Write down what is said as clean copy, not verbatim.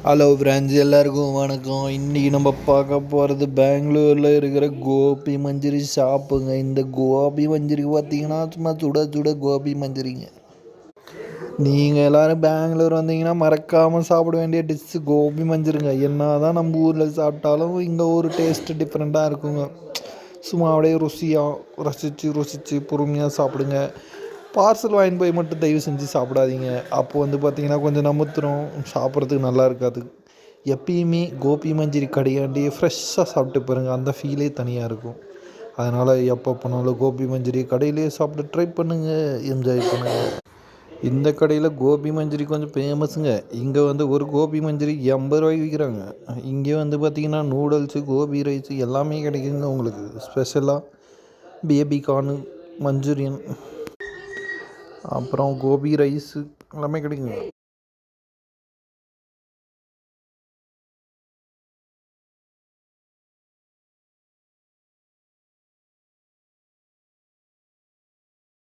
Hello friends, எல்லாருக்கும் வணக்கம். இன்றைக்கி நம்ம பார்க்க போகிறது பெங்களூரில் இருக்கிற கோபி மஞ்சூரி ஷாப்புங்க. இந்த கோபி மஞ்சூரி பார்த்தீங்கன்னா சும்மா சுட சுட கோபி மஞ்சூரிங்க. நீங்கள் எல்லோரும் பெங்களூர் வந்தீங்கன்னா மறக்காமல் சாப்பிட வேண்டிய டிஷ்ஷு கோபி மஞ்சூரிங்க. என்ன தான் நம்ம ஊரில் சாப்பிட்டாலும் இங்கே ஒரு டேஸ்ட்டு டிஃப்ரெண்ட்டாக இருக்குங்க. சும்மா அப்படியே ருசியாக ருசித்து பொறுமையாக சாப்பிடுங்க. பார்சல் வாங்கிட்டு போய் மட்டும் தயவு செஞ்சு சாப்பிடாதீங்க. அப்போது பார்த்தீங்கன்னா கொஞ்சம் நமுத்துரும், சாப்பிட்றதுக்கு நல்லா இருக்காது. எப்பயுமே கோபி மஞ்சூரி கடையாண்டி ஃப்ரெஷ்ஷாக சாப்பிட்டு பாருங்கள், அந்த ஃபீலே தனியாக இருக்கும். அதனால் எப்போ போனாலும் கோபி மஞ்சூரி கடையிலே சாப்பிட்டு ட்ரை பண்ணுங்கள், என்ஜாய் பண்ணுங்கள். இந்த கடையில் கோபி மஞ்சூரி கொஞ்சம் ஃபேமஸுங்க. இங்கே ஒரு கோபி மஞ்சூரி 80 ரூபாய்க்கு விற்கிறாங்க. இங்கே பார்த்திங்கன்னா நூடுல்ஸு, கோபி ரைஸு எல்லாமே கிடைக்குங்க. உங்களுக்கு ஸ்பெஷலாக பேபி கார்னு, மஞ்சூரியன், அப்புறம் கோபி ரைஸு எல்லாமே கிடைக்குங்க.